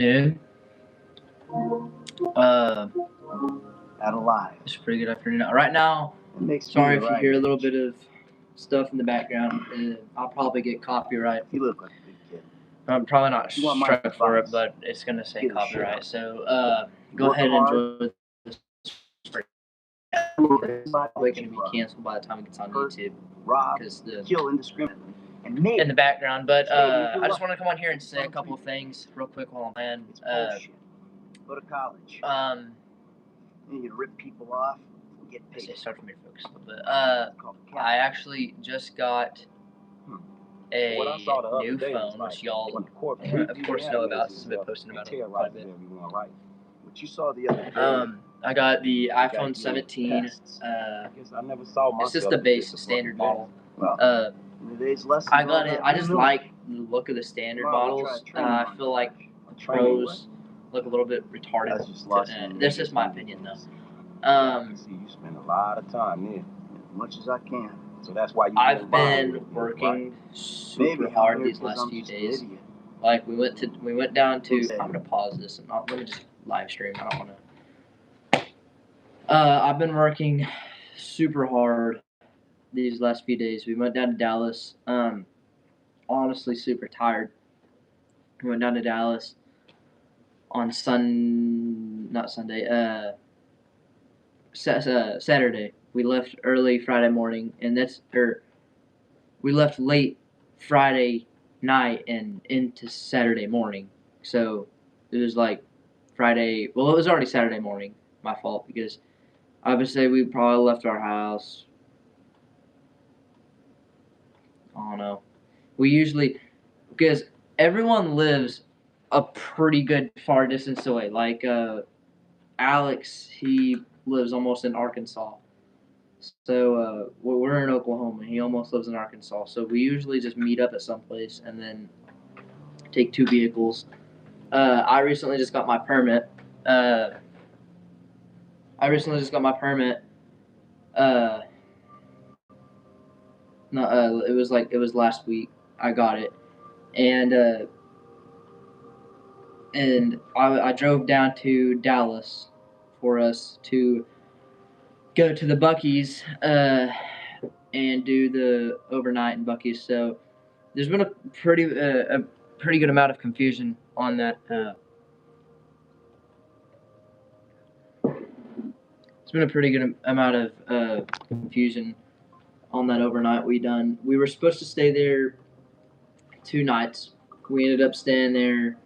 Dude. Out alive. It's a pretty good afternoon. Right now, sorry if you hear a little bit of stuff in the background. I'll probably get copyright. You look like a big kid. I'm probably not struck for it, but it's gonna say copyright. So go ahead and enjoy this. It's probably gonna be canceled by the time it gets on YouTube. Because kill indiscriminately. In the background, but I just want to come on here and say a couple of things real quick while I'm on. Go to college. You can rip people off and get paid. Start from here, folks. But I actually just got a new phone, which y'all of course know about. Since I've been posting about it quite a bit. What you saw the other day. I got the iPhone 17. It's just the base standard model. I got it. I just like the look of the standard models. I feel like the pros look a little bit retarded. That's just my opinion, though. You spend a lot of time there, as much as I can. So that's why I've been working super hard these last few days. Like we went down to. I'm gonna pause this and let me just live stream. I don't want to. I've been working super hard these last few days. We went down to Dallas. Honestly, super tired. We went down to Dallas on Saturday. We left early Friday morning, and we left late Friday night and into Saturday morning. So it was like Friday. Well, it was already Saturday morning. My fault, because I would say we probably left our house. I don't know. We usually, because everyone lives a pretty good far distance away. Like Alex, he lives almost in Arkansas. So we're in Oklahoma. He almost lives in Arkansas. So we usually just meet up at some place and then take two vehicles. I recently just got my permit. It was last week. I got it, and I drove down to Dallas for us to go to the Buc-ee's and do the overnight in Buc-ee's. So there's been a pretty good amount of confusion on that. It's been a pretty good amount of confusion on that overnight we done. We were supposed to stay there 2 nights. We ended up staying there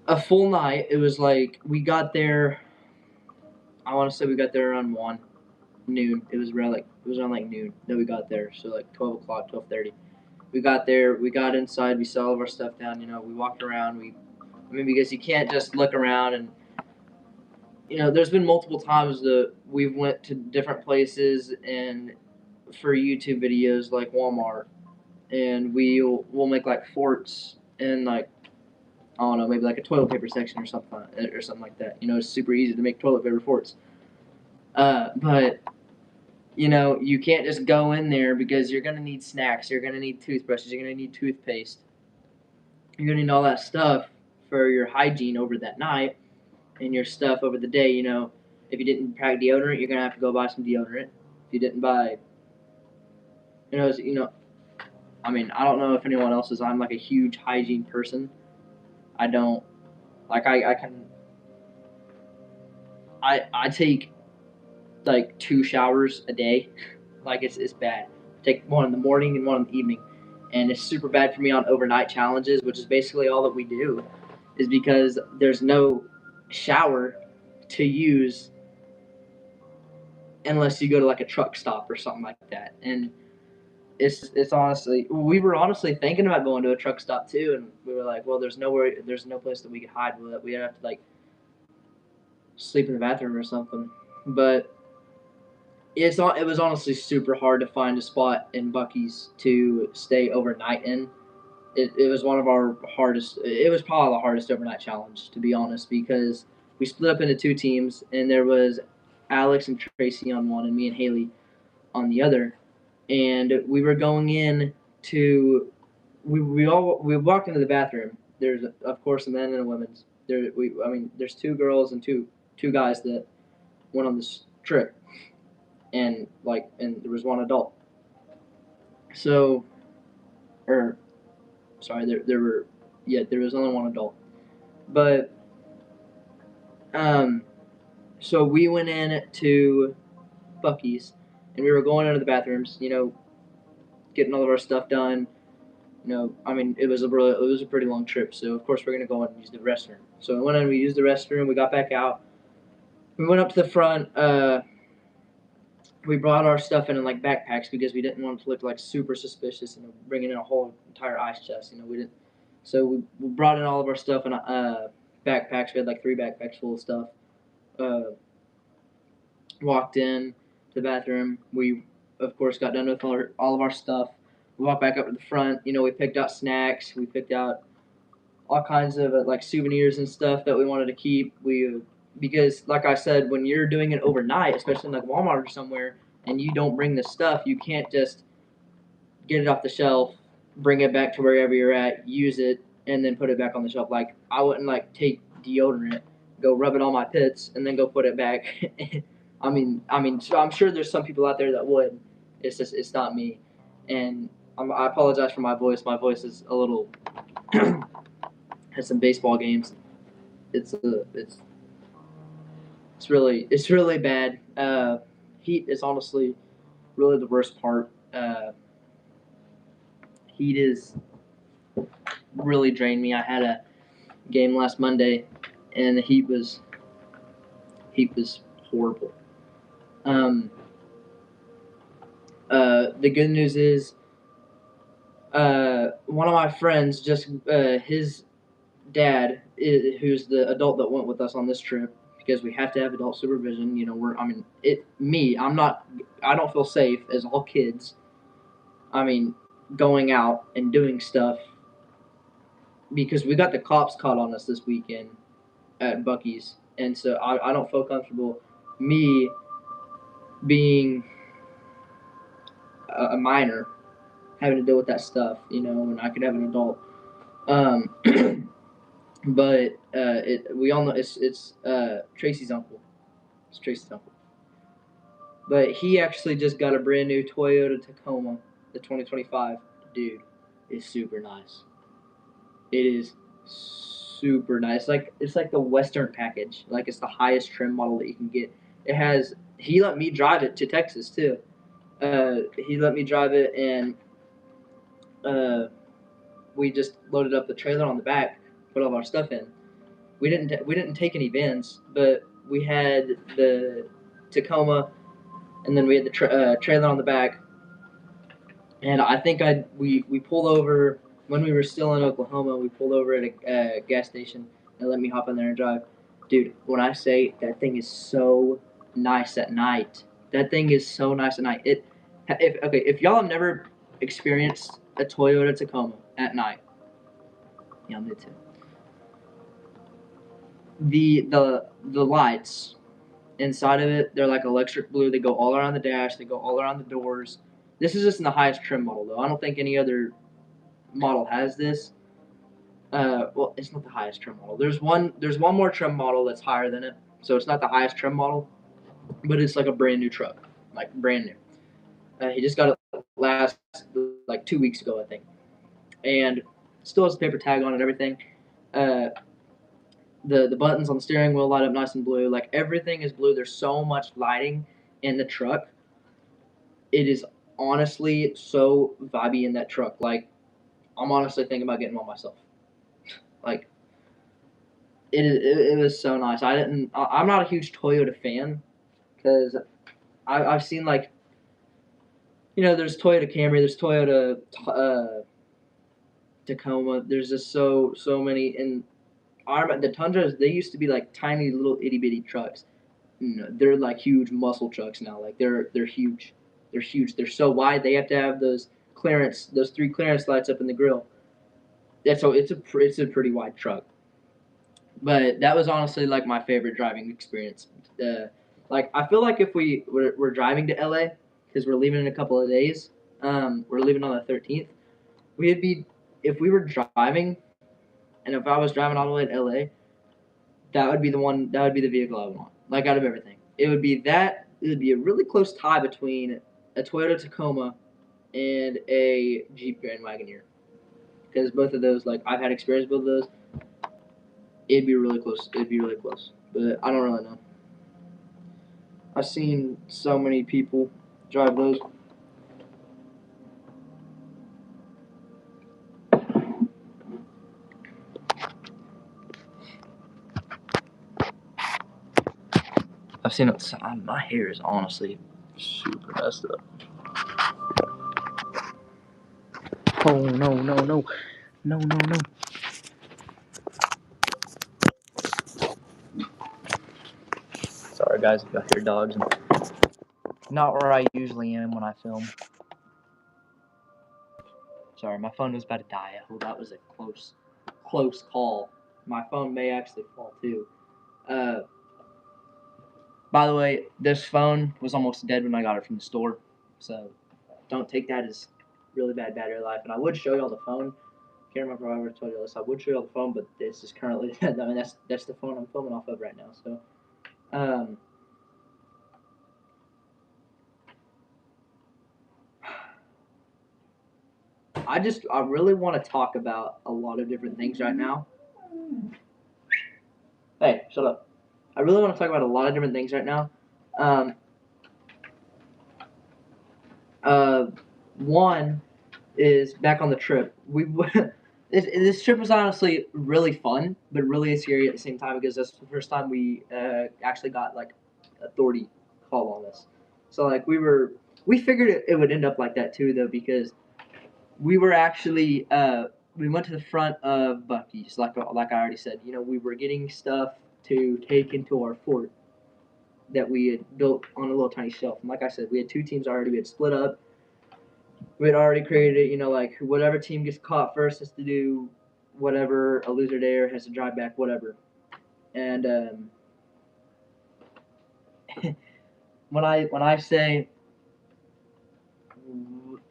a full night. It was like we got there. I want to say we got there around noon. It was around noon that we got there. So like 12 o'clock, 12:30. We got there. We got inside. We set all of our stuff down. We walked around. Because you can't just look around and. There's been multiple times that we've went to different places and for YouTube videos like Walmart, and we'll make like forts in like, I don't know, maybe like a toilet paper section or something like that. It's super easy to make toilet paper forts. But you can't just go in there because you're gonna need snacks, you're gonna need toothbrushes, you're gonna need toothpaste, you're gonna need all that stuff for your hygiene over that night. And your stuff over the day, if you didn't pack deodorant, you're gonna have to go buy some deodorant. If you didn't buy, I don't know if anyone else is. I'm like a huge hygiene person. I don't like. I take like 2 showers a day. Like it's bad. I take one in the morning and one in the evening, and it's super bad for me on overnight challenges, which is basically all that we do, is because there's no shower to use unless you go to like a truck stop or something like that. And it's honestly, we were honestly thinking about going to a truck stop too, and we were like, well, there's no place that we could hide. We'd have to like sleep in the bathroom or something. But it was honestly super hard to find a spot in Buc-ee's to stay overnight in. It was one of our hardest. It was probably the hardest overnight challenge, to be honest, because we split up into 2 teams, and there was Alex and Tracy on one, and me and Haley on the other. And we were going in to we walked into the bathroom, there's of course a men and a women's. There's two girls and two guys that went on this trip, and there was one adult. So, or sorry, there was only one adult, but so we went in to Buc-ee's, and we were going into the bathrooms, getting all of our stuff done. It was a pretty long trip, so of course we're gonna go in and use the restroom. So we went in, we used the restroom, we got back out, we went up to the front. We brought our stuff in like backpacks because we didn't want it to look like super suspicious, bringing in a whole entire ice chest. We didn't. So we brought in all of our stuff in backpacks. We had like 3 backpacks full of stuff. Walked in to the bathroom. We, of course, got done with all of our stuff. We walked back up to the front. We picked out snacks. We picked out all kinds of like souvenirs and stuff that we wanted to keep. Because like I said, when you're doing it overnight, especially in like Walmart or somewhere, and you don't bring the stuff, you can't just get it off the shelf, bring it back to wherever you're at, use it, and then put it back on the shelf. Like I wouldn't like take deodorant, go rub it on my pits, and then go put it back. So I'm sure there's some people out there that would. It's not me, and I apologize for my voice. My voice is a little had some baseball games. It's really bad. Heat is honestly really the worst part. Heat is really drained me. I had a game last Monday, and the heat was horrible. The good news is, one of my friends his dad, who's the adult that went with us on this trip, because we have to have adult supervision. I don't feel safe as all kids. Going out and doing stuff, because we got the cops caught on us this weekend at Buc-ee's, and so I don't feel comfortable me being a minor having to deal with that stuff, when I could have an adult. But we all know it's Tracy's uncle. It's Tracy's uncle. But he actually just got a brand new Toyota Tacoma, the 2025. Dude, it's super nice. It is super nice. It's like the Western package. Like it's the highest trim model that you can get. He let me drive it to Texas too. He let me drive it, and we just loaded up the trailer on the back, put all our stuff in. We didn't take any vans, but we had the Tacoma, and then we had the trailer on the back. And I think we pulled over when we were still in Oklahoma. We pulled over at a gas station and let me hop in there and drive. Dude, when I say that thing is so nice at night, that thing is so nice at night. If y'all have never experienced a Toyota Tacoma at night, yeah, me too. The lights inside of it, they're like electric blue. They go all around the dash. They go all around the doors. This is just in the highest trim model, though. I don't think any other model has this. Well, it's not the highest trim model. There's one more trim model that's higher than it, so it's not the highest trim model, but it's like a brand new truck, like brand new. He just got it last like 2 weeks ago, I think, and still has a paper tag on it and everything. The buttons on the steering wheel light up nice and blue. Like everything is blue. There's so much lighting in the truck. It is honestly so vibey in that truck. Like I'm honestly thinking about getting one myself. Like it was so nice. I'm not a huge Toyota fan because I've seen like there's Toyota Camry, there's Toyota Tacoma. There's just so many. And the Tundras, they used to be like tiny little itty bitty trucks. They're like huge muscle trucks now. Like they're huge. They're huge. They're so wide. They have to have those 3 clearance lights up in the grill. So it's a pretty wide truck. But that was honestly like my favorite driving experience. Like I feel like if we're driving to LA because we're leaving in a couple of days. We're leaving on the 13th. If we were driving And if I was driving all the way to LA, that would be the one. That would be the vehicle I would want. Like out of everything, it would be that. It would be a really close tie between a Toyota Tacoma and a Jeep Grand Wagoneer, because both of those, like I've had experience with those. It'd be really close. It'd be really close, but I don't really know. I've seen so many people drive those. I've seen it. My hair is honestly super messed up. Oh no no no no no no! Sorry guys, if y'all hear dogs. Not where I usually am when I film. Sorry, my phone was about to die. Oh, that was a close call. My phone may actually fall too. By the way, this phone was almost dead when I got it from the store, so don't take that as really bad battery life. And I would show you all the phone. Can't remember if I ever told you this. I would show you all the phone, but this is currently dead. I mean, that's the phone I'm filming off of right now. So, I really want to talk about a lot of different things right now. Hey, shut up. I really want to talk about a lot of different things right now. One is back on the trip. This trip was honestly really fun, but really scary at the same time because that's the first time we actually got like authority call on us. So like we figured it would end up like that too though because we were actually we went to the front of Buc-ee's like I already said. You know, we were getting stuff to take into our fort that we had built on a little tiny shelf. And like I said, we had two teams already. We had split up. We had already created it. You know, like whatever team gets caught first has to do whatever. A loser there has to drive back whatever. And when I say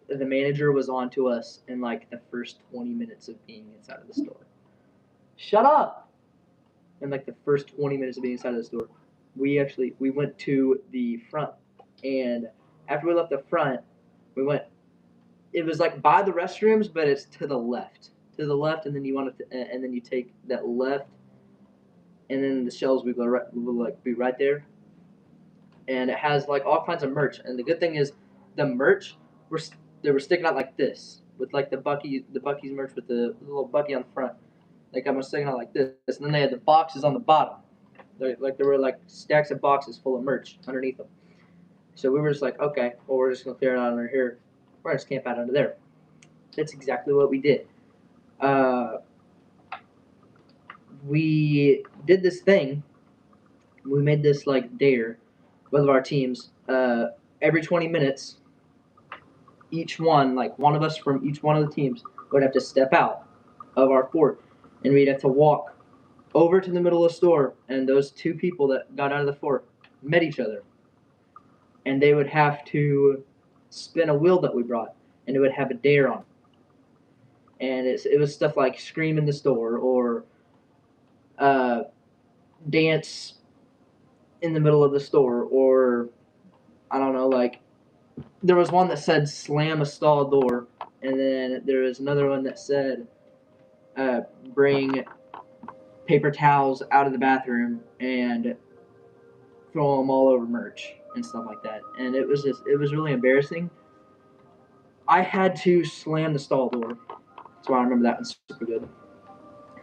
the manager was on to us in like the first 20 minutes of being inside of the store. Shut up! In like the first 20 minutes of being inside of the store, we went to the front, and after we left the front, we went. It was like by the restrooms, but it's to the left, and then and then you take that left, and then the shelves will like be right there, and it has like all kinds of merch. And the good thing is, the merch they were sticking out like this with like the Buc-ee's merch with the little Buc-ee on the front. Like I was sticking out like this, and then they had the boxes on the bottom. There were like stacks of boxes full of merch underneath them. So we were just like, okay, well we're just gonna clear it out under here. We're gonna just camp out under there. That's exactly what we did. We did this thing. We made this like dare, both of our teams. Every 20 minutes, each one, like one of us from each one of the teams, would have to step out of our fort, and we'd have to walk over to the middle of the store, and those two people that got out of the fort met each other, and they would have to spin a wheel that we brought, and it would have a dare on it. And it was stuff like scream in the store or dance in the middle of the store, or I don't know, like there was one that said slam a stall door, and then there was another one that said bring paper towels out of the bathroom and throw them all over merch and stuff like that. And it was really embarrassing. I had to slam the stall door. That's why I remember that one super good.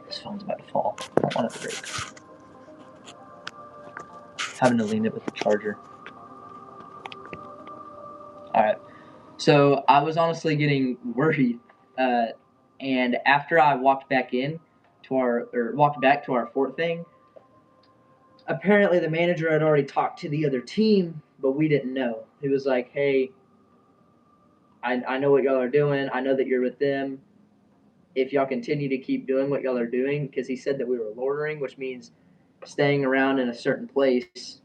This phone's about to fall. I don't want it to break. Having to lean it with the charger. Alright. So I was honestly getting worried. And after I walked back to our fort thing, apparently the manager had already talked to the other team, but we didn't know. He was like, hey, I know what y'all are doing. I know that you're with them. If y'all continue to keep doing what y'all are doing, because he said that we were loitering, which means staying around in a certain place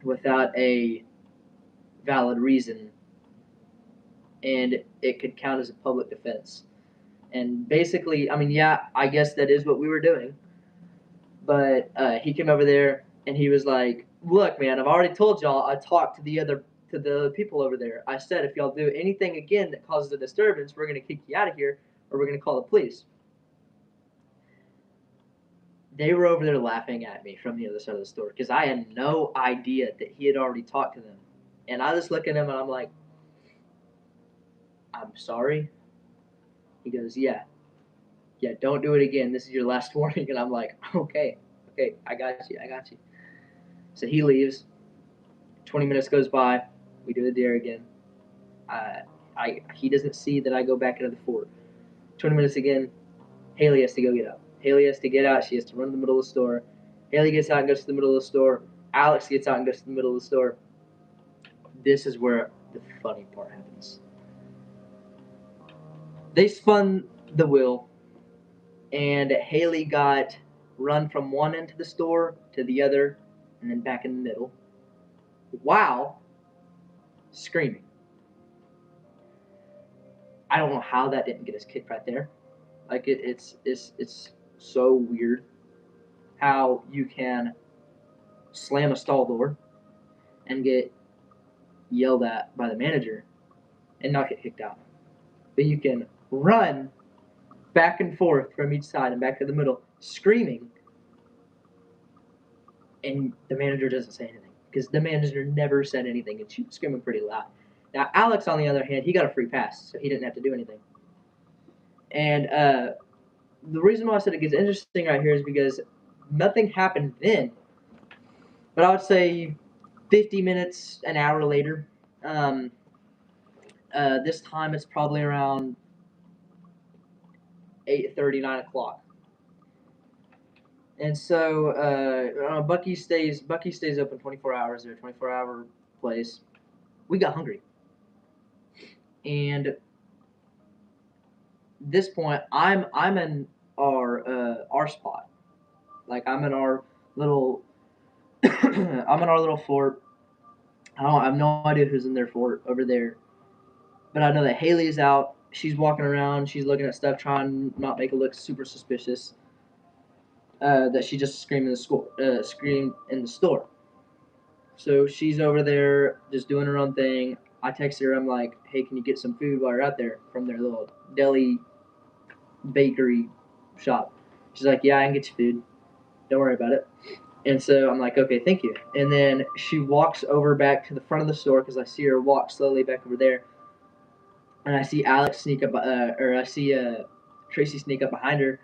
without a valid reason, and it could count as a public defense. And basically, I mean, yeah, I guess that is what we were doing. But he came over there and he was like, "Look, man, I've already told y'all. I talked to the people over there. I said if y'all do anything again that causes a disturbance, we're gonna kick you out of here, or we're gonna call the police." They were over there laughing at me from the other side of the store because I had no idea that he had already talked to them. And I just look at him and I'm like, "I'm sorry." He goes, "Yeah, yeah, don't do it again. This is your last warning." And I'm like, "Okay, okay, I got you, I got you." So he leaves. 20 minutes goes by. We do the dare again. Uh, he doesn't see that I go back into the fort. 20 minutes again. Haley has to go get up. Haley has to get out. She has to run to the middle of the store. Haley gets out and goes to the middle of the store. Alex gets out and goes to the middle of the store. This is where the funny part happens. They spun the wheel, and Haley got run from one end of the store to the other, and then back in the middle, while screaming. I don't know how that didn't get us kicked right there. Like it's so weird how you can slam a stall door and get yelled at by the manager and not get kicked out. But you can run back and forth from each side and back to the middle, screaming, and the manager doesn't say anything because the manager never said anything, and she was screaming pretty loud. Now Alex, on the other hand, he got a free pass, so he didn't have to do anything. And the reason why I said it gets interesting right here is because nothing happened then, but I would say 50 minutes, an hour later. Um, this time it's probably around 8:30, 9 o'clock. And so Buc-ee stays open 24 hours. They're a 24-hour place. We got hungry, and this point I'm in our spot. Like I'm in our little I'm in our little fort. I have no idea who's in their fort over there, but I know that Haley's out. She's walking around. She's looking at stuff, trying not make it look super suspicious. That she just screamed in the store. So she's over there just doing her own thing. I text her. I'm like, "Hey, can you get some food while you're out there from their little deli bakery shop?" She's like, "Yeah, I can get you food. Don't worry about it." And so I'm like, "Okay, thank you." And then she walks over back to the front of the store because I see her walk slowly back over there, and I see Alex sneak up, or I see Tracy sneak up behind her,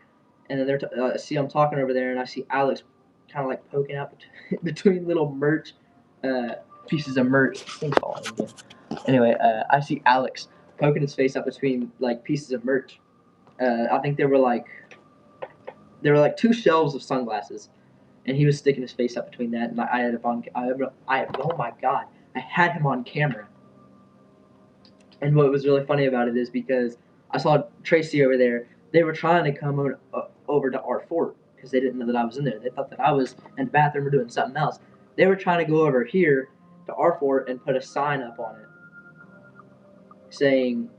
and then I see I'm talking over there, and I see Alex kind of like poking out between little merch pieces of merch. Things falling again. Anyway, I see Alex poking his face up between like pieces of merch. I think there were like two shelves of sunglasses, and he was sticking his face up between that, and I had him on. Oh my god, I had him on camera. And what was really funny about it is because I saw Tracy over there. They were trying to come over to our fort because they didn't know that I was in there. They thought that I was in the bathroom or doing something else. They were trying to go over here to our fort and put a sign up on it saying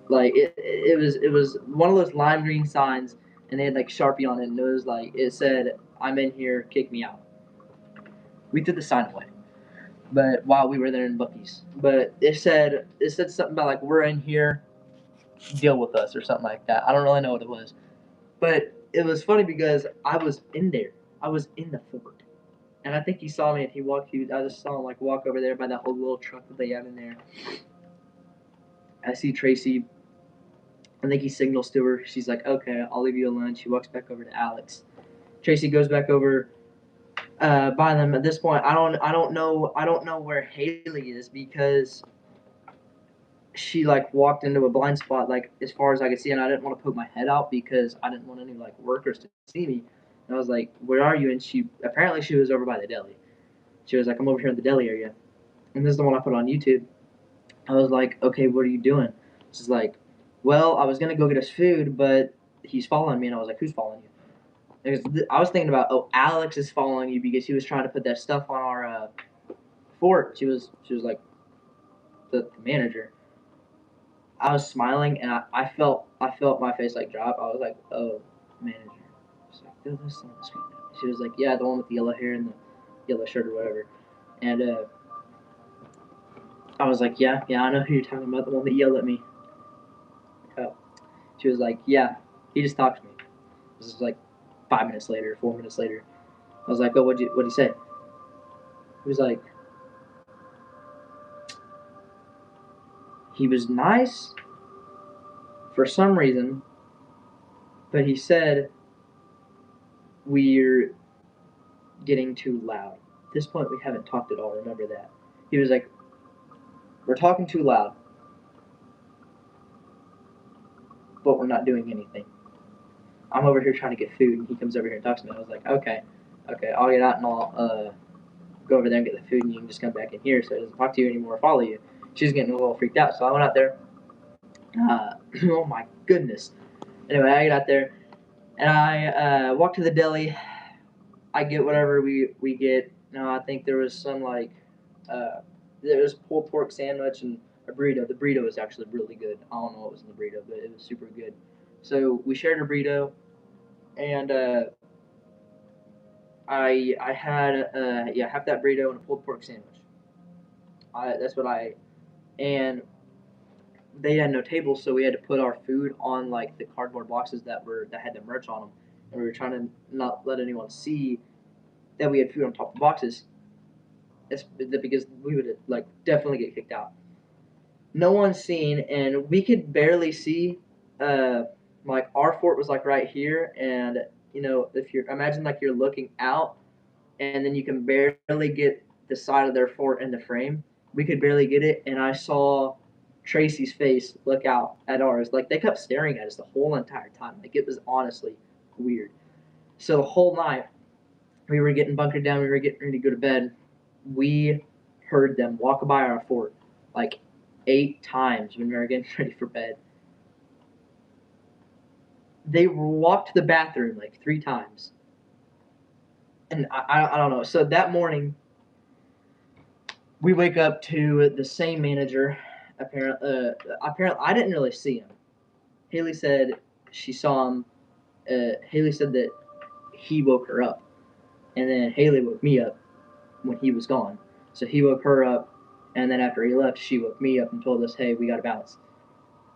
like it was one of those lime green signs, and they had like Sharpie on it, and it said, "I'm in here, kick me out." We threw the sign away, but while we were there in Buc-ee's, but it said something about like, "We're in here, deal with us," or something like that. I don't really know what it was, but it was funny because I was in there. I was in the fort, and I think he saw me and he walked. I just saw him like walk over there by that old little truck that they have in there. I see Tracy. I think he signals to her. She's like, "Okay, I'll leave you alone." She walks back over to Alex. Tracy goes back over by them. At this point, I don't know where Haley is because she like walked into a blind spot like as far as I could see, and I didn't want to poke my head out because I didn't want any like workers to see me. And I was like, "Where are you?" And she was over by the deli. She was like, "I'm over here in the deli area." And this is the one I put on YouTube. I was like, "Okay, what are you doing?" She's like, "Well, I was gonna go get us food, but he's following me." And I was like, "Who's following you?" I was thinking about, oh, Alex is following you because he was trying to put that stuff on our fort. She was like the manager. I was smiling and I felt I felt my face like drop. I was like, "Oh, manager." She's like, "No, that's the one that's screaming at me." She was like, "Yeah, the one with the yellow hair and the yellow shirt or whatever." And I was like, "Yeah, I know who you're talking about. The one that yelled at me." Oh. She was like, "Yeah, he just talked to me." This is like 5 minutes later, 4 minutes later. I was like, "Oh, what'd he say?" He was like, "He was nice for some reason, but he said we're getting too loud. At this point, we haven't talked at all. Remember that." He was like, "We're talking too loud, but we're not doing anything." I'm over here trying to get food, and he comes over here and talks to me. I was like, "Okay, I'll get out and I'll go over there and get the food, and you can just come back in here so he doesn't talk to you anymore or follow you." She was getting a little freaked out, so I went out there. Oh my goodness. Anyway, I get out there, and I walk to the deli. I get whatever we get. No, I think there was some there was pulled pork sandwich and a burrito. The burrito was actually really good. I don't know what was in the burrito, but it was super good. So we shared a burrito, and I had half that burrito and a pulled pork sandwich. That's what I ate. And they had no tables, so we had to put our food on like the cardboard boxes that had the merch on them, and we were trying to not let anyone see that we had food on top of the boxes. That's because we would like definitely get kicked out. No one's seen, and we could barely see. Uh, like our fort was like right here, and if you're imagine like you're looking out, and then you can barely get the side of their fort in the frame. We could barely get it, and I saw Tracy's face look out at ours. Like they kept staring at us the whole entire time. Like it was honestly weird. So the whole night we were getting bunkered down. We were getting ready to go to bed. We heard them walk by our fort like 8 times when we were getting ready for bed. They walked to the bathroom like 3 times, and I don't know. So that morning we wake up to the same manager. Apparently, I didn't really see him. Haley said she saw him. Haley said that he woke her up, and then Haley woke me up when he was gone. So he woke her up, and then after he left, she woke me up and told us, "Hey, we got to bounce."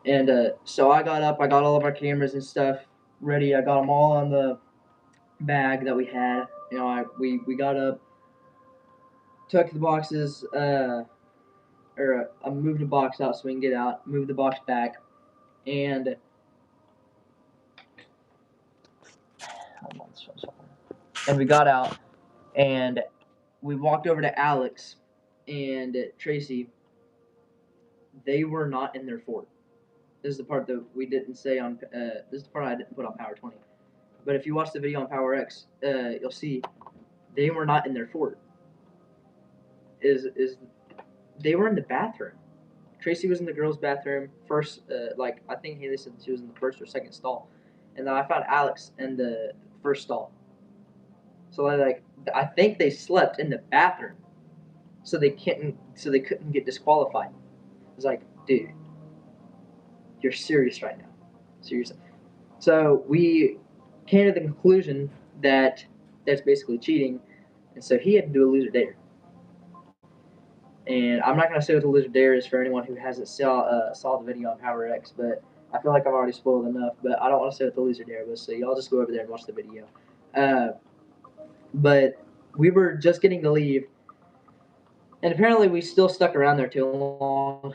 And so I got up. I got all of our cameras and stuff ready. I got them all on the bag that we had. We got up, took the boxes, or I moved the box out so we can get out. Moved the box back, and we got out, and we walked over to Alex and Tracy. They were not in their fort. This is the part that we didn't say on. This is the part I didn't put on Power 20. But if you watch the video on Power X, you'll see they were not in their fort. Is They were in the bathroom. Tracy was in the girls' bathroom first. I think Haley said she was in the first or second stall, and then I found Alex in the first stall. So I think they slept in the bathroom, so they couldn't get disqualified. It's like, dude, you're serious right now, seriously. So we came to the conclusion that that's basically cheating, and so he had to do a loser dare. And I'm not going to say what the loser dare is for anyone who hasn't saw the video on Power X, but I feel like I've already spoiled enough. But I don't want to say what the loser dare was, so y'all just go over there and watch the video. Uh, but we were just getting to leave, and apparently we still stuck around there too long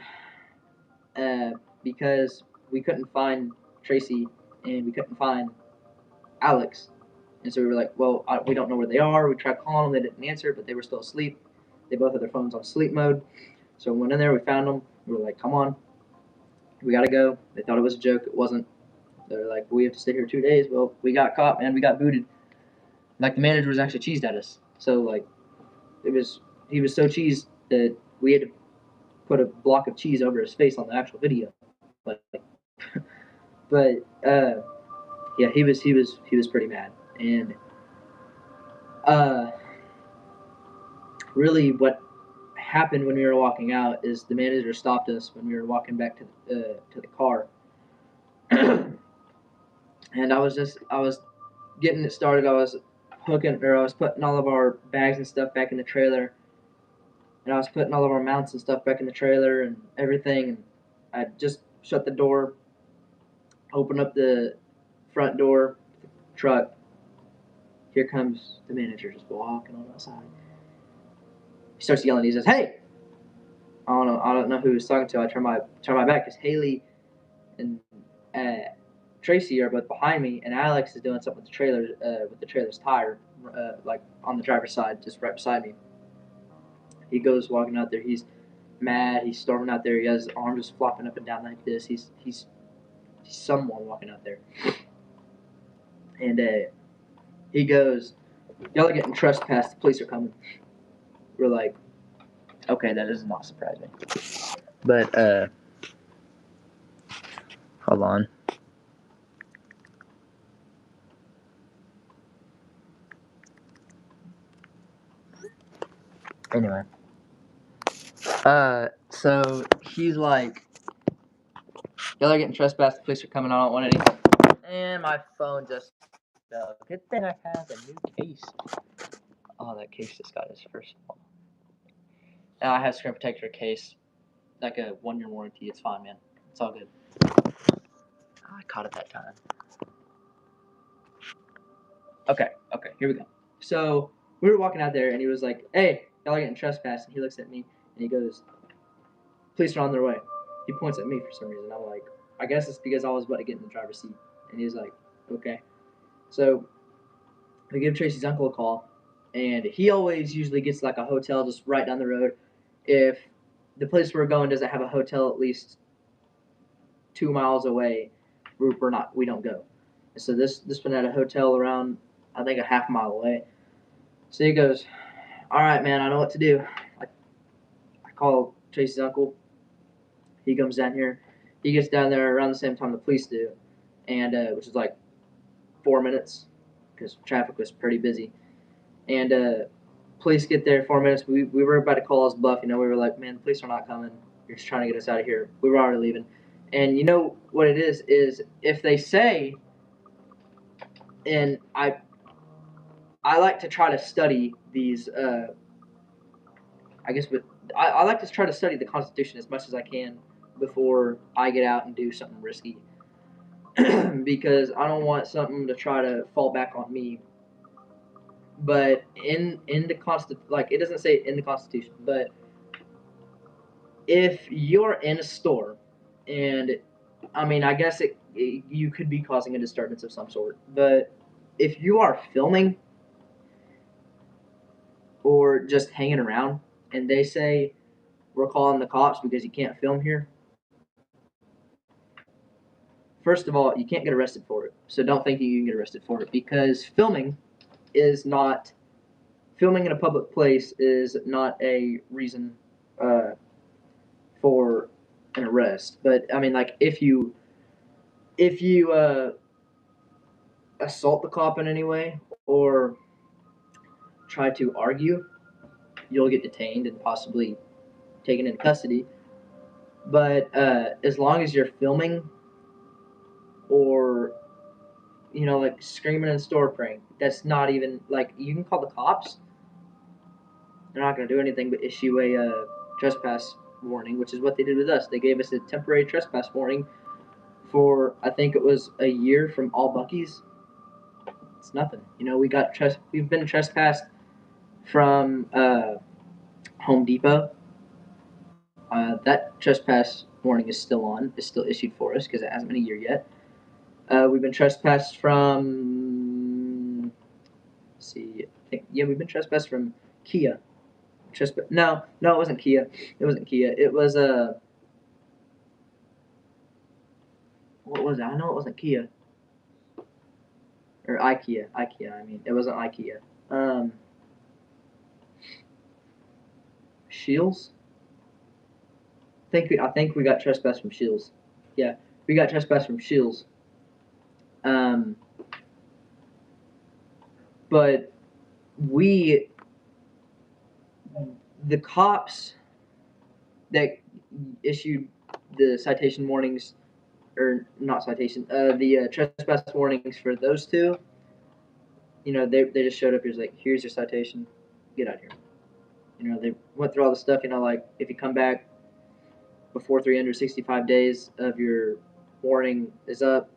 uh, because we couldn't find Tracy and we couldn't find Alex. And so we were like, well, we don't know where they are. We tried calling them, they didn't answer, but they were still asleep. They both had their phones on sleep mode. So we went in there, we found them. We were like, come on, we gotta go. They thought it was a joke. It wasn't. They were like, we have to stay here 2 days. Well, we got caught, man. We got booted. Like the manager was actually cheesed at us. So like, he was so cheesed that we had to put a block of cheese over his face on the actual video. But yeah, he was pretty mad. And uh, really, what happened when we were walking out is the manager stopped us when we were walking back to the car. and I was getting it started. I was putting all of our bags and stuff back in the trailer, and I was putting all of our mounts and stuff back in the trailer and everything. And I just shut the door, opened up the front door, truck. Here comes the manager just walking on outside. He starts yelling. He says, "Hey!" I don't know who he was talking to. I turn my back because Haley and Tracy are both behind me, and Alex is doing something with the trailer's tire, like on the driver's side, just right beside me. He goes walking out there. He's mad. He's storming out there. He has his arm just flopping up and down like this. He's someone walking out there, and he goes, "Y'all are getting trespassed. The police are coming." We're like, "Okay, that is not surprising." But hold on. Anyway, so he's like, "Y'all are getting trespassed. The police are coming. I don't want any." And my phone just fell. Good thing I have a new case. Oh, that case just got his first fall. Now I have screen protector case, like a 1-year warranty. It's fine, man. It's all good. I caught it that time. Okay, here we go. So we were walking out there, and he was like, "Hey, y'all are getting trespassed." And he looks at me, and he goes, "Police are on their way." He points at me for some reason. I'm like, I guess it's because I was about to get in the driver's seat. And he's like, "Okay." So we give Tracy's uncle a call, and he always usually gets like a hotel just right down the road. If the place we're going doesn't have a hotel at least 2 miles away, we don't go. And so this one had a hotel around, I think, a half mile away. So he goes, "All right, man, I know what to do." I call Tracy's uncle. He comes down here. He gets down there around the same time the police do, and which is like 4 minutes because traffic was pretty busy. And police get there 4 minutes. We were about to call us bluff. We were like, "Man, the police are not coming. You're just trying to get us out of here." We were already leaving. And you know what it is if they say, and I like to try to study these. I like to try to study the Constitution as much as I can before I get out and do something risky, because I don't want something to try to fall back on me. But in the like it doesn't say in the Constitution, but if you're in a store, and I mean, I guess you could be causing a disturbance of some sort, but if you are filming or just hanging around, and they say, "We're calling the cops because you can't film here," first of all, you can't get arrested for it. So don't think you can get arrested for it, because filming in a public place is not a reason for an arrest. But I mean, like if you assault the cop in any way or try to argue, you'll get detained and possibly taken into custody. But as long as you're filming or like screaming in store praying, that's not even like you can call the cops. They're not going to do anything but issue a trespass warning, which is what they did with us. They gave us a temporary trespass warning for I think it was a year from all Buc-ee's. It's nothing. We've been trespassed from Home Depot. That trespass warning is still on. It's still issued for us because it hasn't been a year yet. We've been trespassed from. Let's see, we've been trespassed from Kia. No, it wasn't Kia. It wasn't Kia. It was what was it? I know it wasn't Kia or IKEA. I mean, it wasn't IKEA. Shields. I think we got trespassed from Shields. Yeah, we got trespassed from Shields. But the cops that issued the citation warnings or not citation, the trespass warnings for those two. They just showed up. He was like, "Here's your citation. Get out of here." They went through all the stuff. Like if you come back before 365 days of your warning is up,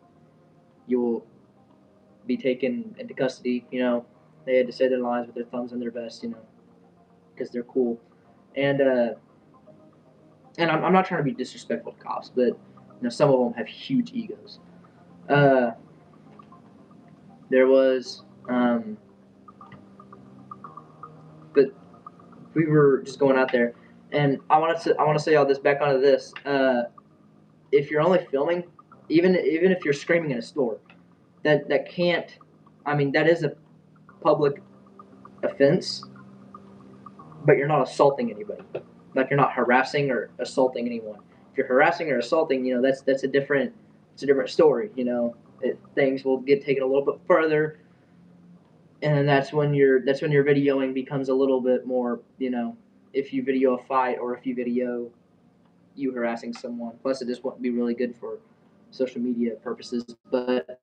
you will be taken into custody. They had to say their lines with their thumbs in their vest. Because they're cool, and I'm not trying to be disrespectful to cops, but some of them have huge egos. There was, but we were just going out there, and I want to say all this back onto this. If you're only filming, even if you're screaming in a store, that can't. I mean, that is a public offense, but you're not assaulting anybody. Like you're not harassing or assaulting anyone. If you're harassing or assaulting, that's a different story. Things will get taken a little bit further, and that's when your videoing becomes a little bit more. If you video a fight or if you video you harassing someone. Plus, it just wouldn't be really good for social media purposes. But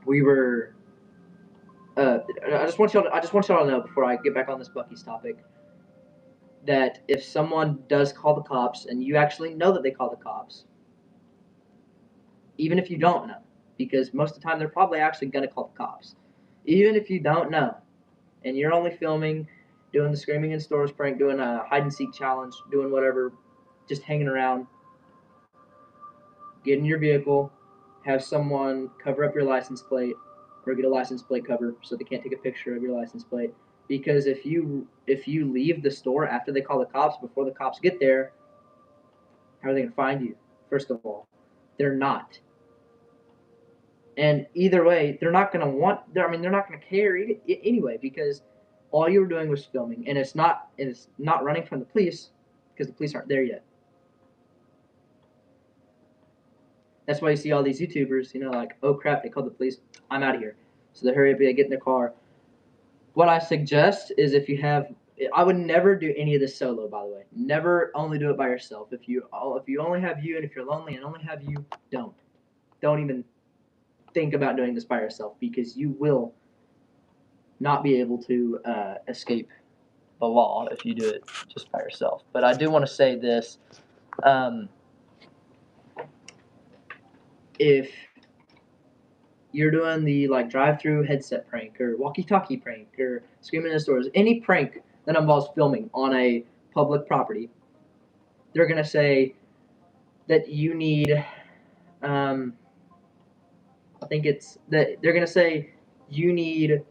we were. I just want y'all to know before I get back on this Buc-ee's topic that if someone does call the cops and you actually know that they call the cops, even if you don't know, because most of the time they're probably actually going to call the cops, even if you don't know, and you're only filming, doing the screaming in stores prank, doing a hide and seek challenge, doing whatever, just hanging around, get in your vehicle, have someone cover up your license plate, or get a license plate cover so they can't take a picture of your license plate. Because if you leave the store after they call the cops, before the cops get there, how are they going to find you? First of all, they're not. And either way, they're not going to they're not going to care anyway, because all you were doing was filming, and it's not running from the police because the police aren't there yet. That's why you see all these YouTubers, like, oh crap, they called the police, I'm out of here. So they hurry up and get in their car. What I suggest is I would never do any of this solo, by the way. Never only do it by yourself. If you only have you, and if you're lonely and only have you, don't even think about doing this by yourself, because you will not be able to escape the law if you do it just by yourself. But I do want to say this. If you're doing the drive-through headset prank or walkie-talkie prank or screaming in the stores, any prank that involves filming on a public property, they're going to say that you need, I think it's that they're going to say you need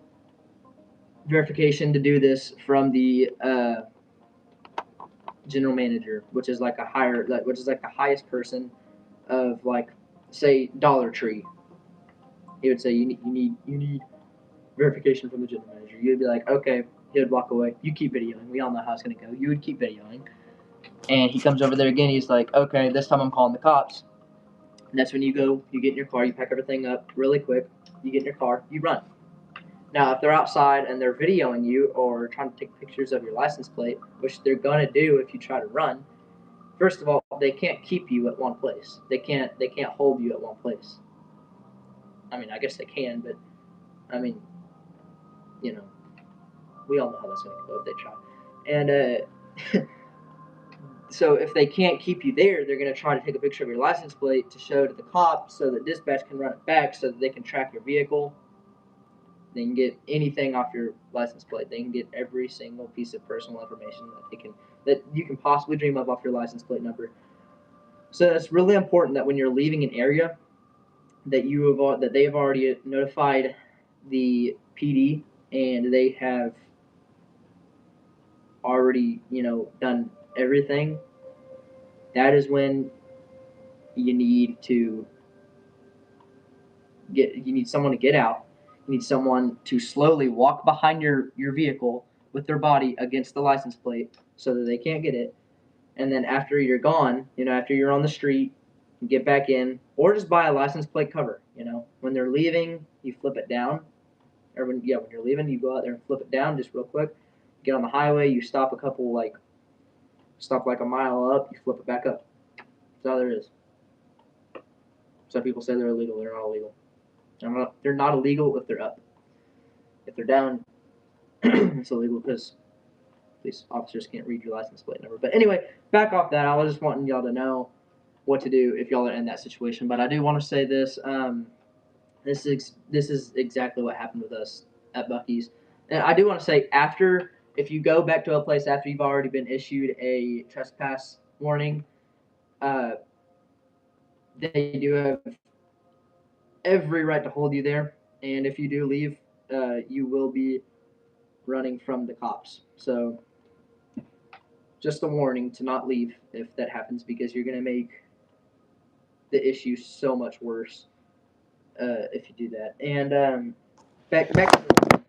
verification to do this from the general manager, which is like the highest person of, say, Dollar Tree. He would say you need verification from the general manager. You'd be like, okay. He would walk away. You keep videoing. We all know how it's going to go. You would keep videoing. And he comes over there again. He's like, okay, this time I'm calling the cops. And that's when you go, you get in your car, you pack everything up really quick. You get in your car, you run. Now, if they're outside and they're videoing you or trying to take pictures of your license plate, which they're going to do if you try to run, first of all, they can't keep you at one place. They can't hold you at one place. I mean, I guess they can, but, I mean, we all know how that's going to go if they try. And so if they can't keep you there, they're going to try to take a picture of your license plate to show to the cops so that dispatch can run it back so that they can track your vehicle. They can get anything off your license plate. They can get every single piece of personal information that you can possibly dream of off your license plate number. So it's really important that when you're leaving an area, that they have already notified the PD and they have already done everything. That is when you need someone to get out. You need someone to slowly walk behind your vehicle with their body against the license plate so that they can't get it. And then after you're gone, after you're on the street, you get back in, or just buy a license plate cover. When they're leaving, you flip it down. Or when you're leaving, you go out there and flip it down just real quick. Get on the highway, you stop a mile up, you flip it back up. That's all there is. Some people say they're illegal. They're not illegal. They're not illegal if they're up. If they're down, it's illegal because police officers can't read your license plate number. But anyway, back off that. I was just wanting y'all to know what to do if y'all are in that situation. But I do want to say this. This is exactly what happened with us at Buc-ee's. And I do want to say, if you go back to a place after you've already been issued a trespass warning, they do have every right to hold you there. And if you do leave, you will be running from the cops. So just a warning to not leave if that happens, because you're going to make the issue so much worse if you do that. And back to the,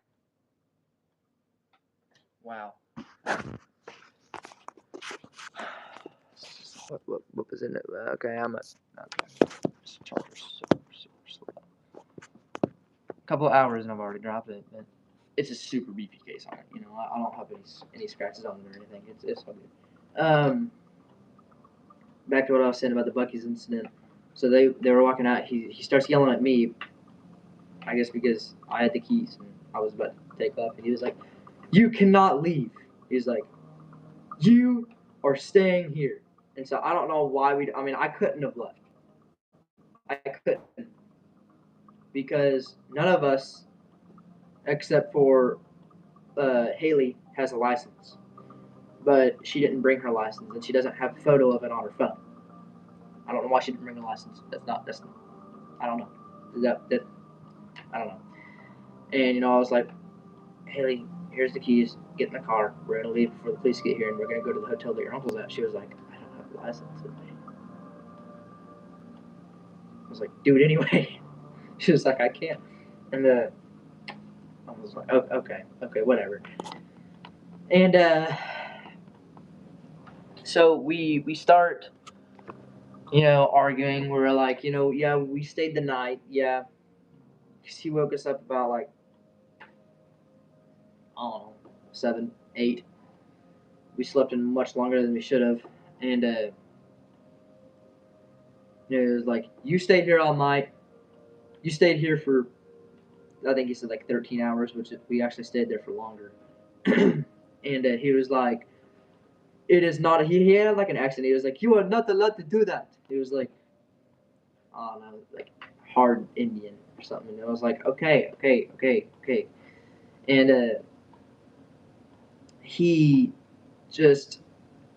wow. What was in it? Okay, I'm at super slow. A couple of hours and I've already dropped it. But it's a super beefy case on it. You know, I don't have any scratches on it or anything. It's all good. Back to what I was saying about the Buc-ee's incident. So they were walking out. He starts yelling at me. I guess because I had the keys and I was about to take off, and he was like, "You cannot leave." He was like, "You are staying here." And so I don't know why I couldn't have left. I couldn't, because none of us, except for Haley, has a license. But she didn't bring her license, and she doesn't have a photo of it on her phone. I don't know why she didn't bring a license. I don't know. I don't know. And I was like, "Haley, here's the keys. Get in the car. We're gonna leave before the police get here, and we're gonna go to the hotel that your uncle's at." She was like, "I don't have a license with me." I was like, "Do it anyway." She was like, "I can't." And I was like, "Oh, okay, whatever." And so we start, arguing. We're like, yeah, we stayed the night, yeah. Because he woke us up about like, I don't know, 7, 8. We slept in much longer than we should have, and it was like, you stayed here all night. You stayed here for, I think he said like 13 hours, which we actually stayed there for longer. And he was like, it is not. He had like an accent. He was like, "You are not allowed to do that." He was like, I don't know, like hard Indian or something. And I was like, okay. And he just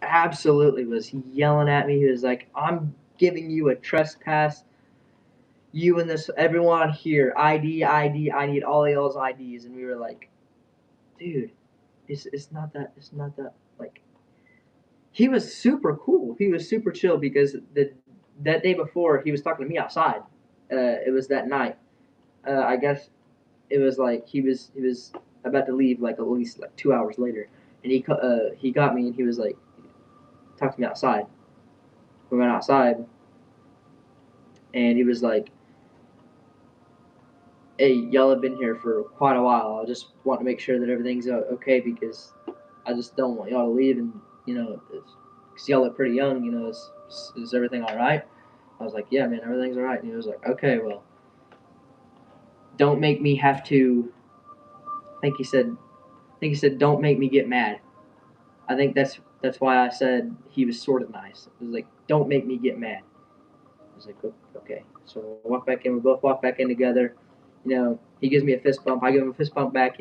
absolutely was yelling at me. He was like, "I'm giving you a trespass. You and everyone here, ID. I need all y'all's IDs." And we were like, dude, it's not that like. He was super cool. He was super chill because that day before he was talking to me outside. It was that night. I guess it was like he was about to leave like at least like 2 hours later, and he got me and he was like, talked to me outside. We went outside, and he was like, "Hey, y'all have been here for quite a while. I just want to make sure that everything's okay, because I just don't want y'all to leave, and because y'all look pretty young. Is everything all right?" I was like, "Yeah, man, everything's all right." And he was like, "Okay, well, don't make me have to." I think he said, "Don't make me get mad." I think that's why I said he was sort of nice. It was like, "Don't make me get mad." I was like, "Okay." So we walk back in. We both walk back in together. He gives me a fist bump. I give him a fist bump back.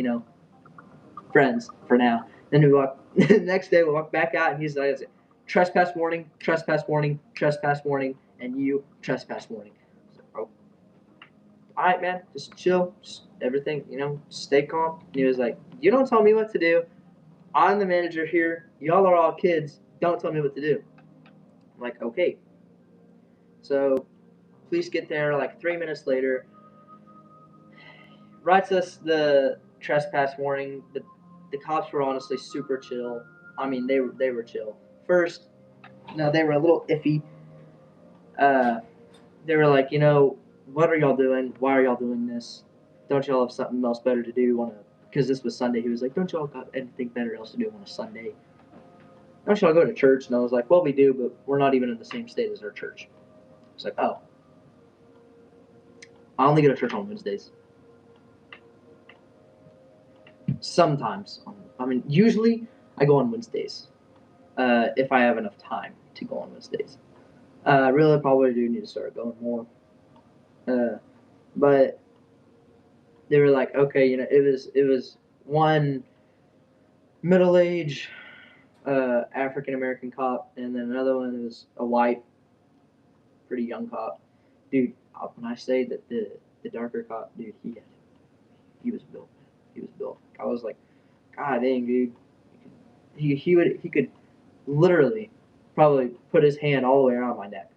Friends for now. Then we walk. The next day we walk back out, and he's like, "Trespass warning, trespass warning, trespass warning, and you trespass warning." I was like, "Oh, all right, man. Just chill. Just everything. Stay calm." And he was like, "You don't tell me what to do. I'm the manager here. Y'all are all kids. Don't tell me what to do." I'm like, "Okay." So police get there like 3 minutes later. Writes us the trespass warning. The cops were honestly super chill. I mean, they were chill. First, they were a little iffy. They were like, "What are y'all doing? Why are y'all doing this? Don't y'all have something else better to do Because this was Sunday. He was like, "Don't y'all got anything better else to do on a Sunday? Don't y'all go to church?" And I was like, "Well, we do, but we're not even in the same state as our church." It's like, "Oh." I only go to church on Wednesdays. Sometimes, I mean, usually I go on Wednesdays. If I have enough time to go on Wednesdays. I really probably do need to start going more. But they were like, okay, it was one middle age African American cop, and then another one was a white, pretty young cop. Dude, when I say that the darker cop, dude, he was built. He was built. I was like, God dang, dude. He could literally probably put his hand all the way around my neck.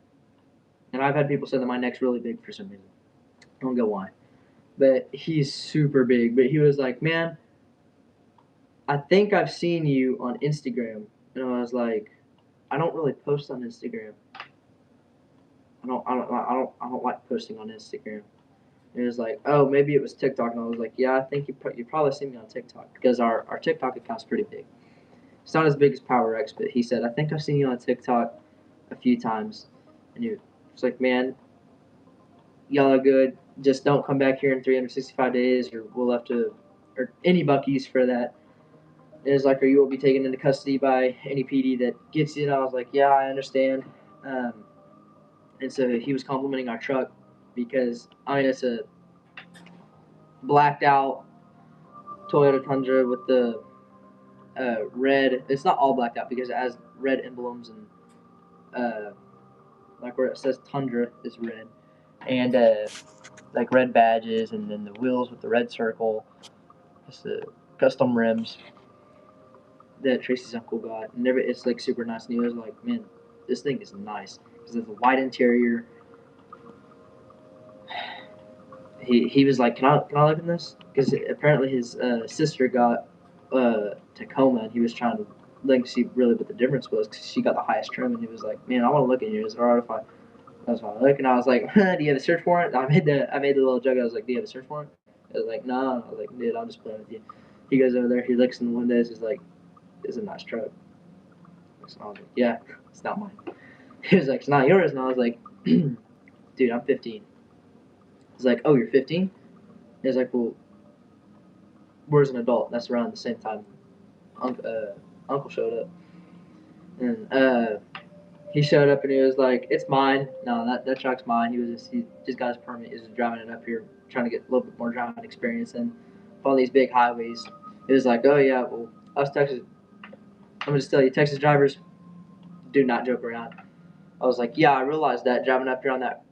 And I've had people say that my neck's really big for some reason. I don't know why. But he's super big. But he was like, man, I think I've seen you on Instagram. And I was like, I don't really post on Instagram. I don't like posting on Instagram. And he was like, oh, maybe it was TikTok. And I was like, yeah, I think you probably seen me on TikTok because our TikTok account's pretty big. It's not as big as PowerX, but he said, I think I've seen you on TikTok a few times. And he was like, man, y'all are good. Just don't come back here in 365 days or we'll have to, or any Buc-ee's for that. And it's like, or you will be taken into custody by any PD that gets you. And I was like, yeah, I understand. And so he was complimenting our truck because, I mean, it's a blacked out Toyota Tundra with the red. It's not all blacked out because it has red emblems and like where it says Tundra is red, and like red badges, and then the wheels with the red circle. It's the custom rims that Tracy's uncle got, and it's like super nice. And he was like, "Man, this thing is nice because it's a white interior." He was like, can I look in this? Because apparently his sister got Tacoma, and he was trying to like see really what the difference was because she got the highest trim, and he was like, man, I want to look in here. Is it alright if I? That's why I look, and I was like, do you have a search warrant? I made the little joke. I was like, do you have a search warrant? I was like, no. I was like, dude, I'm just playing with you. He goes over there. He looks in the windows. He's like, it's a nice truck. So I was like, yeah, it's not mine. He was like, it's not yours. And I was like, dude, I'm 15. He's like, oh, you're 15? He's like, well, where's an adult? That's around the same time Uncle showed up. And he showed up and he was like, it's mine. No, that truck's mine. He just got his permit. He was just driving it up here, trying to get a little bit more driving experience. And on these big highways, it was like, oh, yeah, well, us Texas, I'm going to tell you, Texas drivers do not joke around. I was like, yeah, I realized that driving up here on that,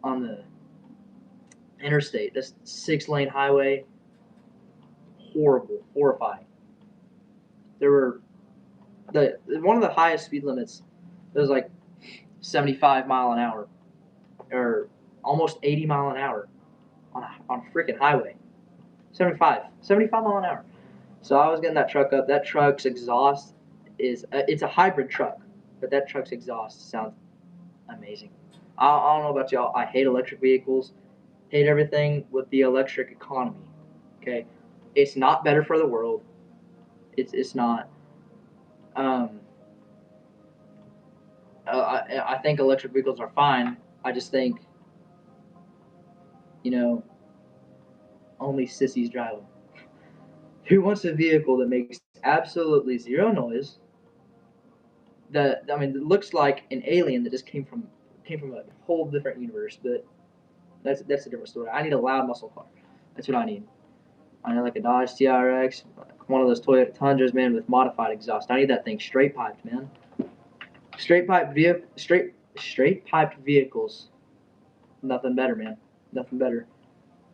on the interstate, this 6-lane highway, horrible, horrifying. There were one of the highest speed limits. It was like 75 mile an hour, or almost 80 mile an hour on a freaking highway. 75 mile an hour. So I was getting that truck up. That truck's exhaust is it's a hybrid truck, but that truck's exhaust sounds amazing. I don't know about y'all. I hate electric vehicles. Hate everything with the electric economy. Okay, it's not better for the world. It's not. Um, I think electric vehicles are fine. I just think, only sissies drive them. Who wants a vehicle that makes absolutely zero noise? It looks like an alien that just came from a whole different universe. But that's a different story. I need a loud muscle car. That's what I need. I need like a Dodge TRX, one of those Toyota Tundras, man, with modified exhaust. I need that thing straight piped, man. Straight piped vehicles. Nothing better, man. Nothing better.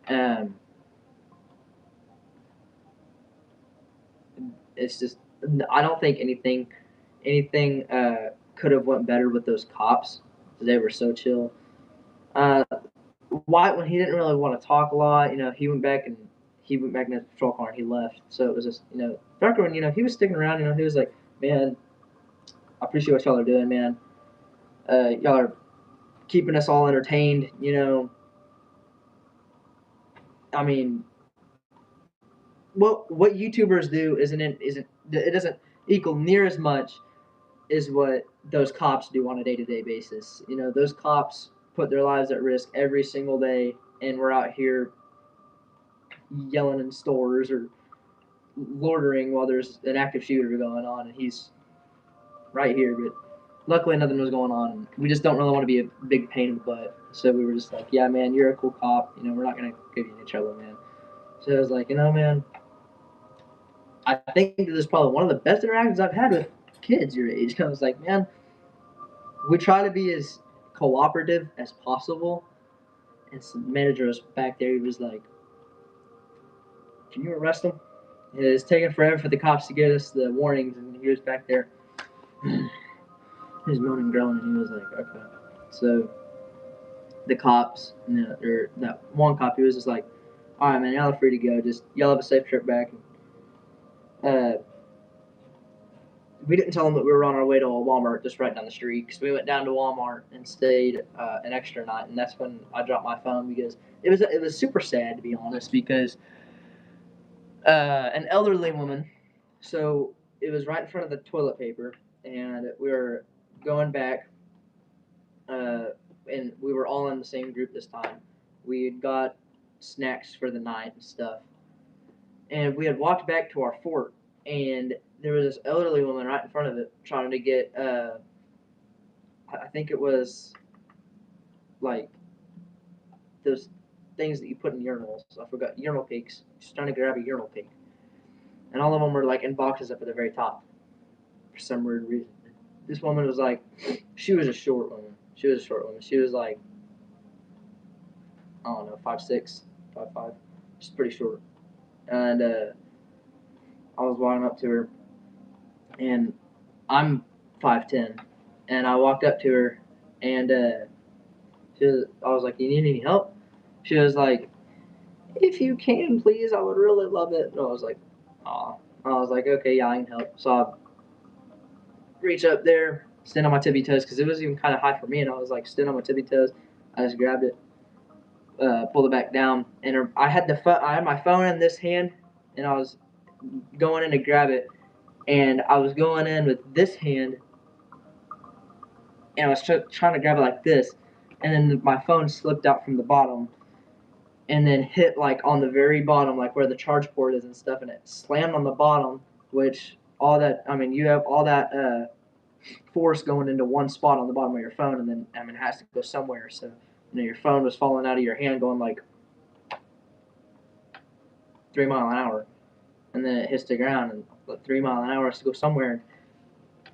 Um, it's just I don't think anything could have went better with those cops. They were so chill. Uh, White, when he didn't really want to talk a lot, he went back in his patrol car and he left. So it was just Darker when he was sticking around. He was like, man, I appreciate what y'all are doing, man. Y'all are keeping us all entertained. I mean, what YouTubers do isn't it doesn't equal near as much as what those cops do on a day-to-day basis. Those cops put their lives at risk every single day, and we're out here yelling in stores or loitering while there's an active shooter going on, and he's right here. But luckily, nothing was going on. And we just don't really want to be a big pain in the butt. So we were just like, yeah, man, you're a cool cop. You know, we're not going to give you any trouble, man. So I was like, you know, man, I think this is probably one of the best interactions I've had with kids your age. I was like, man, we try to be as cooperative as possible. And some manager was back there. He was like, can you arrest him? It's taking forever for the cops to get us the warnings. And he was back there. He was moaning and groaning. And he was like, okay. So the cops, or that one cop, he was just like, all right, man, y'all are free to go. Just y'all have a safe trip back. We didn't tell them that we were on our way to a Walmart just right down the street, because we went down to Walmart and stayed an extra night, and that's when I dropped my phone, because it was super sad, to be honest, because an elderly woman, so it was right in front of the toilet paper, and we were going back, and we were all in the same group this time. We had got snacks for the night and stuff, and we had walked back to our fort, and there was this elderly woman right in front of it trying to get, I think it was like those things that you put in urinals. I forgot, urinal cakes. She's trying to grab a urinal cake. And all of them were like in boxes up at the very top for some weird reason. This woman was like, she was a short woman. She was like, I don't know, 5'6", 5'5". She's pretty short. And I was walking up to her, and I'm 5'10", and I walked up to her, and I was like, you need any help? She was like, if you can, please, I would really love it. And I was like, aw. I was like, okay, yeah, I can help. So I reach up there, stand on my tippy toes, because it was even kind of high for me, and I was like, stand on my tippy toes. I just grabbed it, pulled it back down, and I had my phone in this hand, and I was going in to grab it, and I was going in with this hand, and I was trying to grab it like this, and then my phone slipped out from the bottom, and then hit like on the very bottom, like where the charge port is and stuff, and it slammed on the bottom, which you have all that force going into one spot on the bottom of your phone, and then it has to go somewhere. So your phone was falling out of your hand, going like 3 mile an hour, and then it hits the ground, and 3 mile an hour has to go somewhere.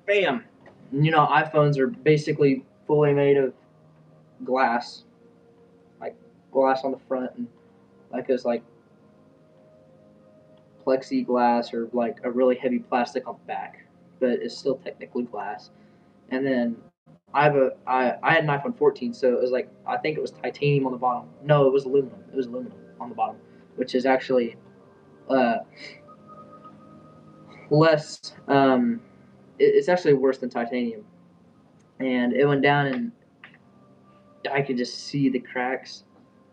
Bam! And, iPhones are basically fully made of glass, like glass on the front, and like it's like plexiglass or like a really heavy plastic on the back, but it's still technically glass. And then I had an iPhone 14, so it was like, I think it was titanium on the bottom. No, it was aluminum. It was aluminum on the bottom, which is actually less. It's actually worse than titanium. And it went down, and I could just see the cracks.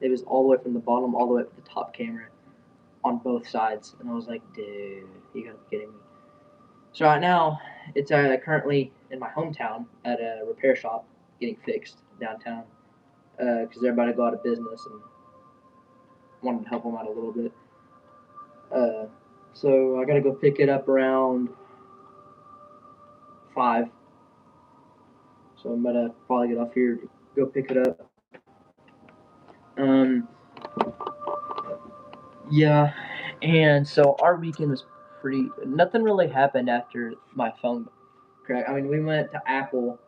It was all the way from the bottom all the way up to the top camera on both sides, and I was like, dude, you gotta be kidding me. So right now, it's currently in my hometown at a repair shop getting fixed downtown, because they're about to go out of business, and wanted to help them out a little bit. So I gotta go pick it up around 5. So I'm gonna probably get off here to go pick it up. Yeah, and so our weekend was nothing really happened after my phone cracked. We went to Apple.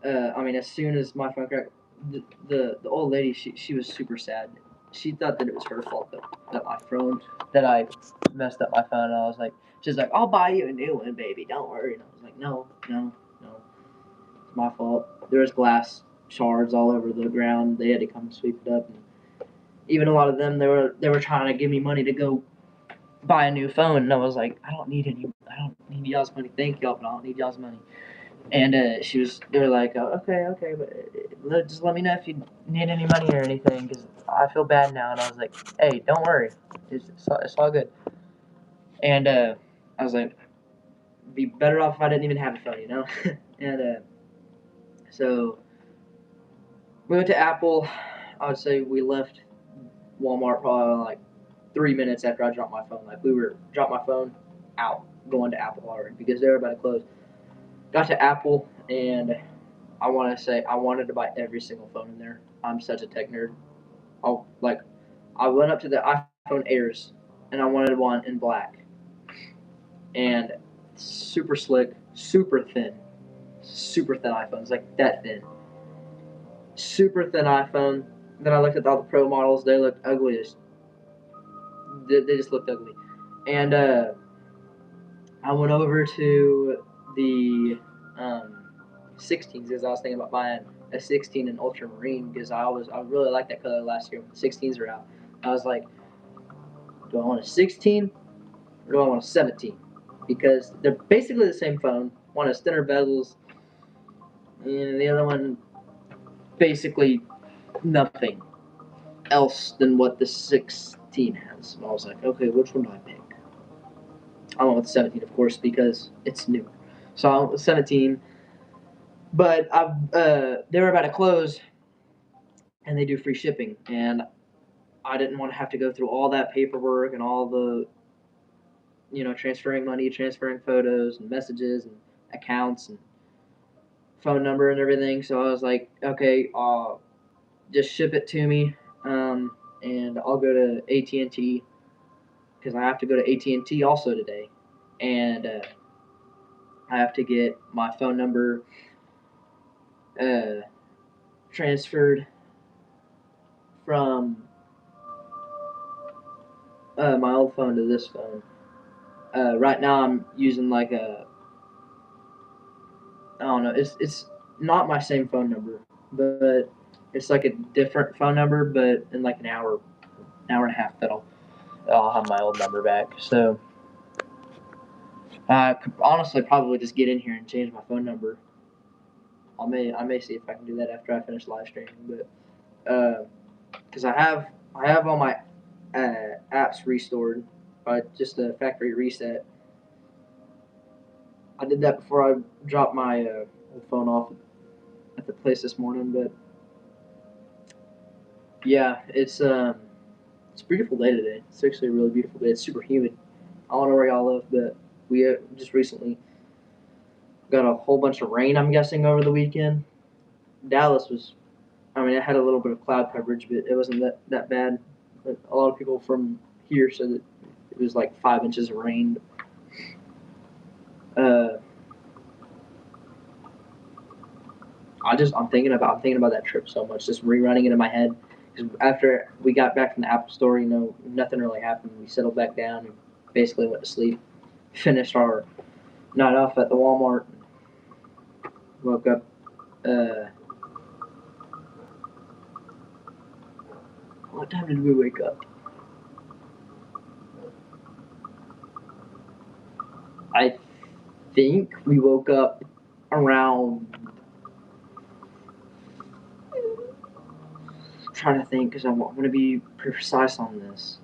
As soon as my phone cracked, the old lady, she was super sad. She thought that it was her fault that I messed up my phone. And I was like, she's like, I'll buy you a new one, baby. Don't worry. And I was like, no, it's my fault. There was glass shards all over the ground. They had to come sweep it up. And even a lot of them, they were trying to give me money to go buy a new phone, and I was like, I don't need y'all's money. Thank y'all, but I don't need y'all's money. And they were like, okay, but just let me know if you need any money or anything, because I feel bad now. And I was like, hey, don't worry, it's all good. And I was like, be better off if I didn't even have a phone, And so We went to Apple. I would say we left Walmart probably like 3 minutes after I dropped my phone. Like we were dropped my phone out going to Apple already because they were about to close. Got to Apple and I want to say I wanted to buy every single phone in there. I'm such a tech nerd. I went up to the iPhone Airs and I wanted one in black and super slick, super thin iPhones like that thin, super thin iPhone. Then I looked at all the Pro models. They looked ugly as they just looked ugly, and I went over to the 16s because I was thinking about buying a 16 in ultramarine because I really liked that color last year when the 16s were out. I was like, do I want a 16 or do I want a 17? Because they're basically the same phone. One has thinner bezels, and the other one basically nothing else than what the 16 has. And I was like, okay, which one do I pick? I went with the 17, of course, because it's new. So I went with 17. But they were about to close, and they do free shipping, and I didn't want to have to go through all that paperwork and all the, transferring money, transferring photos and messages and accounts and phone number and everything. So I was like, okay, just ship it to me, and I'll go to AT&T because I have to go to AT&T also today, and I have to get my phone number uh, transferred from my old phone to this phone. Right now I'm using like I don't know. It's not my same phone number, but it's like a different phone number. But in like an hour and a half, that I'll have my old number back. So I could honestly probably just get in here and change my phone number. I may see if I can do that after I finish live streaming, but because I have all my apps restored by just a factory reset. I did that before I dropped my phone off at the place this morning, but yeah, it's a beautiful day today. It's actually a really beautiful day. It's super humid. I don't know where y'all live, but we just recently got a whole bunch of rain. I'm guessing over the weekend. Dallas was, I mean, it had a little bit of cloud coverage, but it wasn't that bad. But a lot of people from here said that it was like 5 inches of rain. Uh, I'm thinking about that trip so much, just rerunning it in my head. Because after we got back from the Apple Store, nothing really happened. We settled back down and basically went to sleep. Finished our night off at the Walmart. Woke up. What time did we wake up? I think we woke up around. I'm trying to think because I'm going to be precise on this.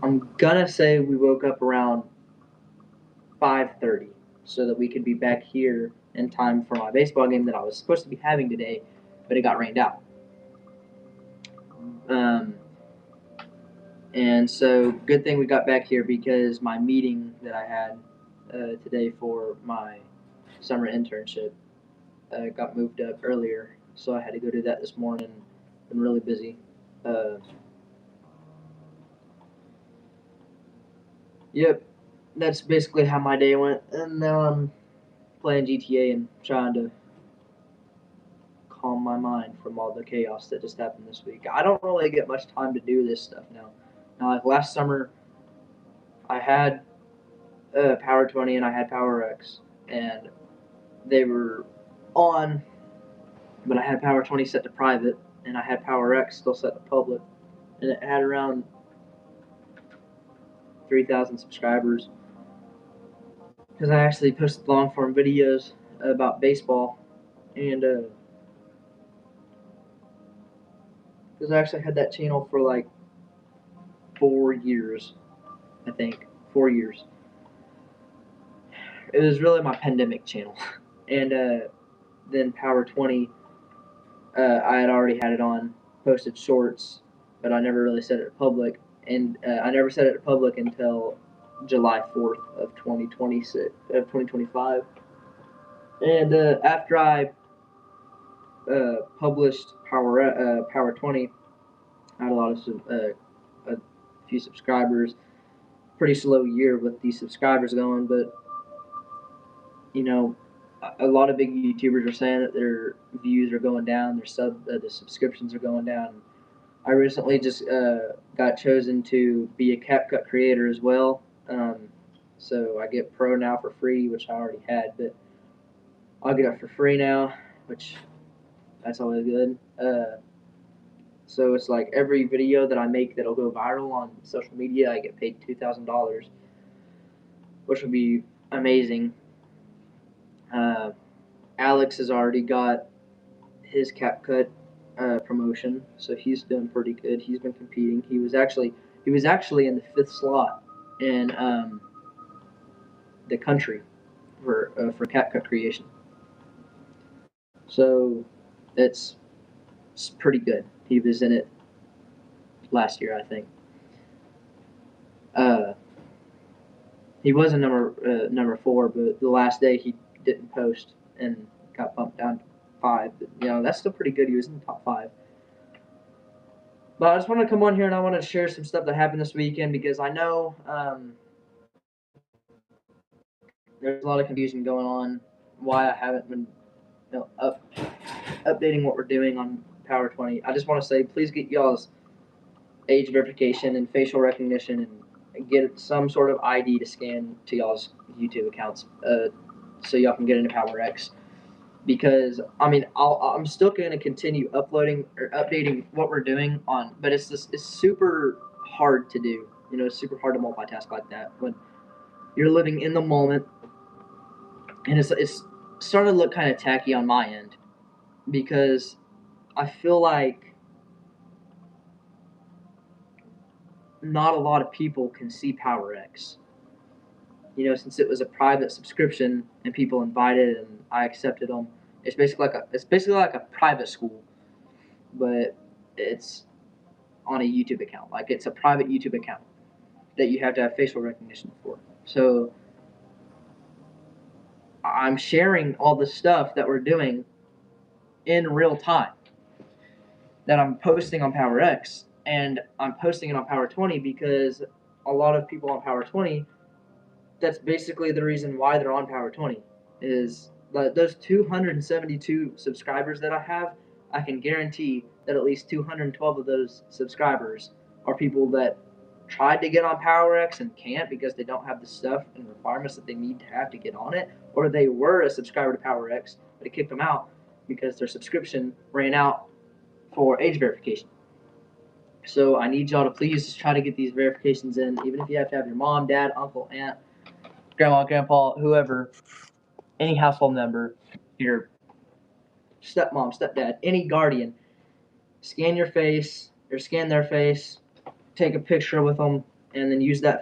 I'm gonna say we woke up around 5:30 so that we could be back here in time for my baseball game that I was supposed to be having today, but it got rained out. Um, and so good thing we got back here because my meeting that I had today for my summer internship got moved up earlier, so I had to go do that this morning. Been really busy. Uh, yep, that's basically how my day went, and now I'm playing GTA and trying to calm my mind from all the chaos that just happened this week. I don't really get much time to do this stuff now. Now, like last summer, I had Power 20 and I had Power X, and they were on, but I had Power 20 set to private, and I had Power X still set to public, and it had around 3,000 subscribers because I actually posted long form videos about baseball, and because I actually had that channel for like 4 years, I think 4 years. It was really my pandemic channel, and then Power 20 I had already had it on, posted shorts, but I never really said it to public, and I never said it to public until July 4th of 2025. And after I published Power 20, I had a few subscribers. Pretty slow year with these subscribers going, but you know, a lot of big YouTubers are saying that their views are going down, the subscriptions are going down. I recently just got chosen to be a CapCut creator as well. So I get Pro now for free, which I already had, but I'll get it for free now, which that's always good. So it's like every video that I make that'll go viral on social media, I get paid $2,000, which would be amazing. Alex has already got his CapCut promotion, so he's doing pretty good. He's been competing. He was actually in the fifth slot in the country for CapCut creation. So it's pretty good. He was in it last year, I think. He was in number 4, but the last day he didn't post and got bumped down to 5. But, that's still pretty good. He was in the top 5. But I just want to come on here and I want to share some stuff that happened this weekend because I know there's a lot of confusion going on. Why I haven't been updating what we're doing on Power 20. I just want to say, please get y'all's age verification and facial recognition and get some sort of ID to scan to y'all's YouTube accounts so y'all can get into PowerX. Because I'm still going to continue uploading or updating what we're doing on, but it's super hard to do. It's super hard to multitask like that when you're living in the moment, and it's starting to look kind of tacky on my end because I feel like not a lot of people can see PowerX. Since it was a private subscription and people invited and I accepted them. It's basically like a private school, but it's on a YouTube account. Like it's a private YouTube account that you have to have facial recognition for. So I'm sharing all the stuff that we're doing in real time that I'm posting on PowerX, and I'm posting it on Power 20 because a lot of people on Power 20, that's basically the reason why they're on Power 20 is those 272 subscribers that I have, I can guarantee that at least 212 of those subscribers are people that tried to get on PowerX and can't because they don't have the stuff and requirements that they need to have to get on it, or they were a subscriber to PowerX, but it kicked them out because their subscription ran out for age verification. So I need y'all to please just try to get these verifications in, even if you have to have your mom, dad, uncle, aunt, grandma, grandpa, whoever, any household member, your stepmom, stepdad, any guardian, scan your face or scan their face, take a picture with them, and then use that photo